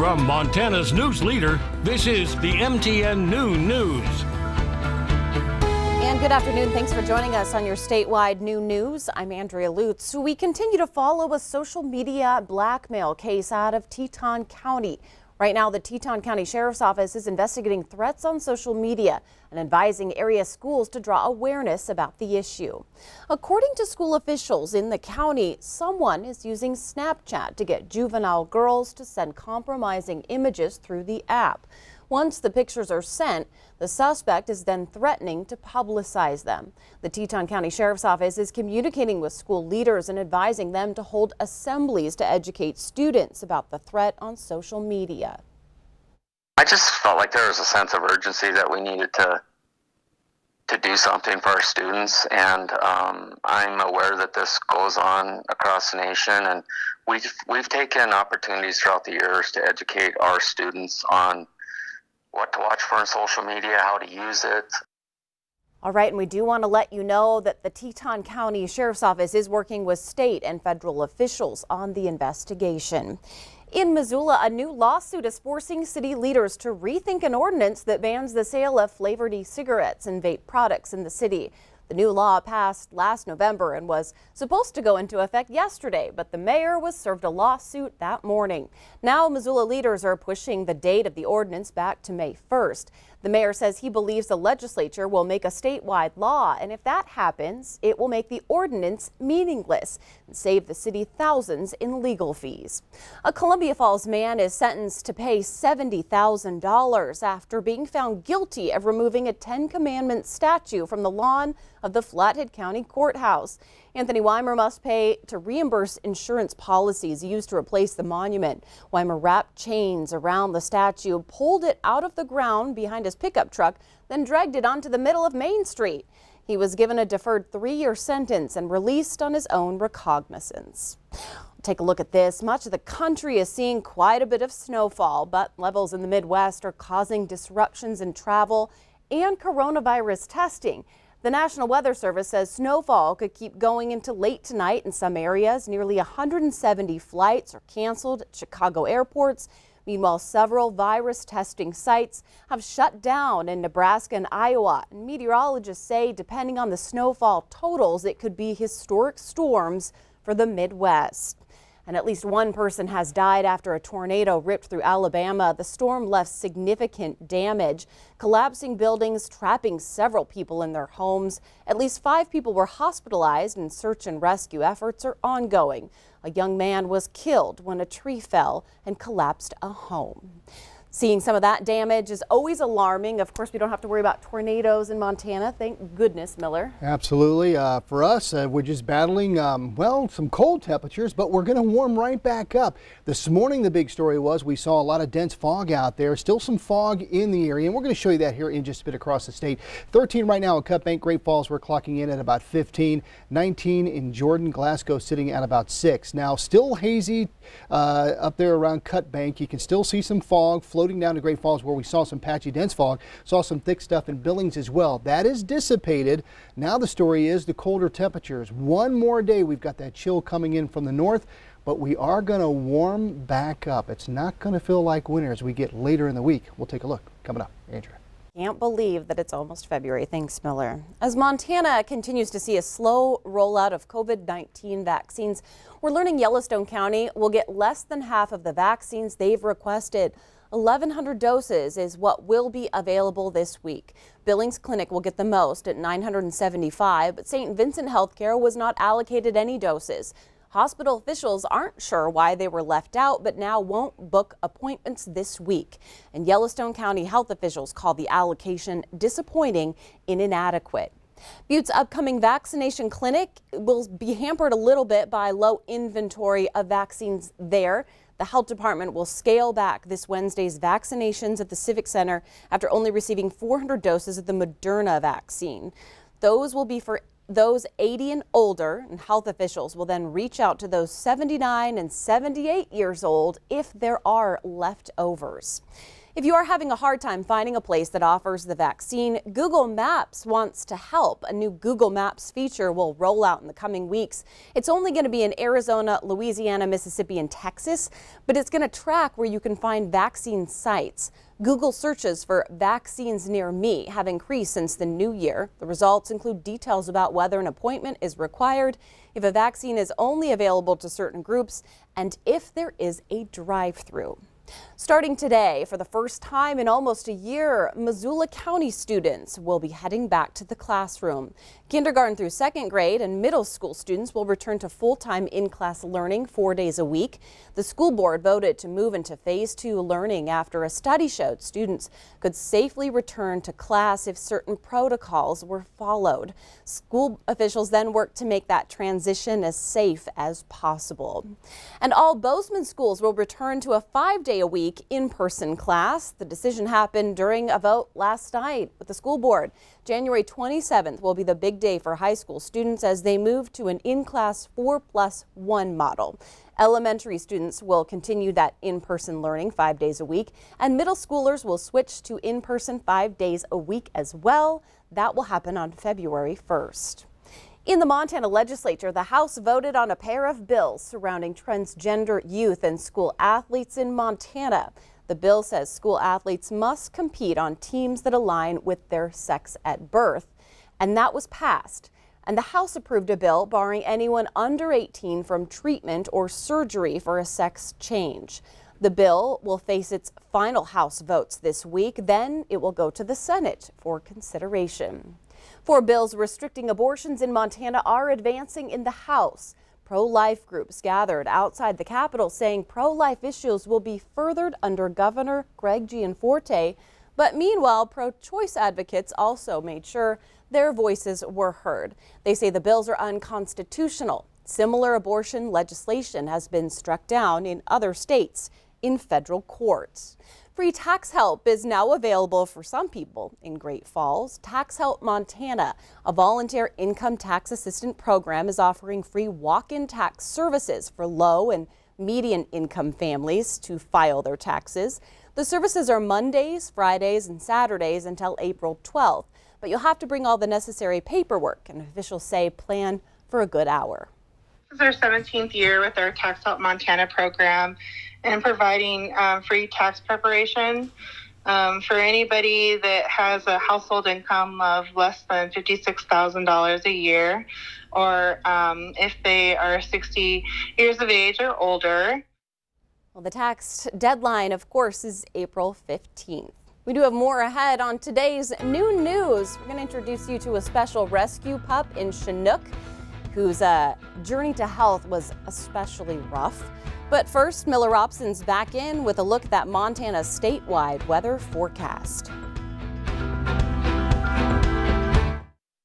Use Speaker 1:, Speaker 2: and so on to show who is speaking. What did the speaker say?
Speaker 1: From Montana's news leader, this is the MTN Noon News.
Speaker 2: And good afternoon. Thanks for joining us on your statewide noon news. I'm Andrea Lutz. We continue to follow a social media blackmail case out of Teton County. Right now, the Teton County Sheriff's Office is investigating threats on social media and advising area schools to draw awareness about the issue. According to school officials in the county, someone is using Snapchat to get juvenile girls to send compromising images through the app. Once the pictures are sent, the suspect is then threatening to publicize them. The Teton County Sheriff's Office is communicating with school leaders and advising them to hold assemblies to educate students about the threat on social media.
Speaker 3: I just felt like there was a sense of urgency that we needed to do something for our students, and I'm aware that this goes on across the nation, and we've taken opportunities throughout the years to educate our students on what to watch for on social media, how to use it.
Speaker 2: All right, and we do want to let you know that the Teton County Sheriff's Office is working with state and federal officials on the investigation. In Missoula, a new lawsuit is forcing city leaders to rethink an ordinance that bans the sale of flavored e-cigarettes and vape products in the city. The new law passed last November and was supposed to go into effect yesterday, but the mayor was served a lawsuit that morning. Now Missoula leaders are pushing the date of the ordinance back to May 1st. The mayor says he believes the legislature will make a statewide law, and if that happens, it will make the ordinance meaningless and save the city thousands in legal fees. A Columbia Falls man is sentenced to pay $70,000 after being found guilty of removing a Ten Commandments statue from the lawn of the Flathead County Courthouse. Anthony Weimer must pay to reimburse insurance policies used to replace the monument. Weimer wrapped chains around the statue, pulled it out of the ground behind his pickup truck, then dragged it onto the middle of Main Street. He was given a deferred 3-year sentence and released on his own recognizance. Take a look at this. Much of the country is seeing quite a bit of snowfall, but levels in the Midwest are causing disruptions in travel and coronavirus testing. The National Weather Service says snowfall could keep going into late tonight in some areas. Nearly 170 flights are canceled at Chicago airports. Meanwhile, several virus testing sites have shut down in Nebraska and Iowa. And meteorologists say, depending on the snowfall totals, it could be historic storms for the Midwest. And at least one person has died after a tornado ripped through Alabama. The storm left significant damage, collapsing buildings, trapping several people in their homes. At least 5 people were hospitalized, and search and rescue efforts are ongoing. A young man was killed when a tree fell and collapsed a home. Seeing some of that damage is always alarming. Of course, we don't have to worry about tornadoes in Montana. Thank goodness, Miller.
Speaker 4: Absolutely. For us, we're just battling, well, some cold temperatures, but we're going to warm right back up. This morning, the big story was we saw a lot of dense fog out there. Still some fog in the area, and we're going to show you that here in just a bit across the state. 13 right now in Cut Bank. Great Falls, we're clocking in at about 15. 19 in Jordan. Glasgow sitting at about 6. Now, still hazy up there around Cut Bank. You can still see some fog floating down to Great Falls, where we saw some patchy dense fog, saw some thick stuff in Billings as well. That is dissipated. Now the story is the colder temperatures. One more day, we've got that chill coming in from the north, but we are going to warm back up. It's not going to feel like winter as we get later in the week. We'll take a look coming up. Andrea.
Speaker 2: Can't believe that it's almost February. Thanks, Miller. As Montana continues to see a slow rollout of COVID-19 vaccines, we're learning Yellowstone County will get less than half of the vaccines they've requested. 1,100 doses is what will be available this week. Billings Clinic will get the most at 975, but St. Vincent Healthcare was not allocated any doses. Hospital officials aren't sure why they were left out, but now won't book appointments this week. And Yellowstone County health officials call the allocation disappointing and inadequate. Butte's upcoming vaccination clinic will be hampered a little bit by low inventory of vaccines there. The health department will scale back this Wednesday's vaccinations at the Civic Center after only receiving 400 doses of the Moderna vaccine. Those will be for those 80 and older, and health officials will then reach out to those 79 and 78 years old if there are leftovers. If you are having a hard time finding a place that offers the vaccine, Google Maps wants to help. A new Google Maps feature will roll out in the coming weeks. It's only going to be in Arizona, Louisiana, Mississippi, and Texas, but it's going to track where you can find vaccine sites. Google searches for vaccines near me have increased since the new year. The results include details about whether an appointment is required, if a vaccine is only available to certain groups, and if there is a drive-through. Starting today, for the first time in almost a year, Missoula County students will be heading back to the classroom. Kindergarten through second grade and middle school students will return to full-time in-class learning 4 days a week. The school board voted to move into phase 2 learning after a study showed students could safely return to class if certain protocols were followed. School officials then worked to make that transition as safe as possible. And all Bozeman schools will return to a 5-day-a-week in-person class. The decision happened during a vote last night with the school board. January 27th will be the big day for high school students as they move to an in-class 4+1 model. Elementary students will continue that in-person learning 5 days a week, and middle schoolers will switch to in-person 5 days a week as well. That will happen on February 1st. In the Montana legislature, the House voted on a pair of bills surrounding transgender youth and school athletes in Montana. The bill says school athletes must compete on teams that align with their sex at birth, and that was passed. And the House approved a bill barring anyone under 18 from treatment or surgery for a sex change. The bill will face its final House votes this week. Then it will go to the Senate for consideration. 4 bills restricting abortions in Montana are advancing in the House. Pro-life groups gathered outside the Capitol saying pro-life issues will be furthered under Governor Greg Gianforte. But meanwhile, pro-choice advocates also made sure their voices were heard. They say the bills are unconstitutional. Similar abortion legislation has been struck down in other states in federal courts. Free tax help is now available for some people in Great Falls. Tax Help Montana, a volunteer income tax assistant program, is offering free walk-in tax services for low and median income families to file their taxes. The services are Mondays, Fridays, and Saturdays until April 12th, but you'll have to bring all the necessary paperwork, and officials say plan for a good hour.
Speaker 5: This is our 17th year with our Tax Help Montana program and providing free tax preparation for anybody that has a household income of less than $56,000 a year, or if they are 60 years of age or older.
Speaker 2: Well, the tax deadline, of course, is April 15th. We do have more ahead on today's new news. We're going to introduce you to a special rescue pup in Chinook whose journey to health was especially rough. But first, Miller Robson's back in with a look at that Montana statewide weather forecast.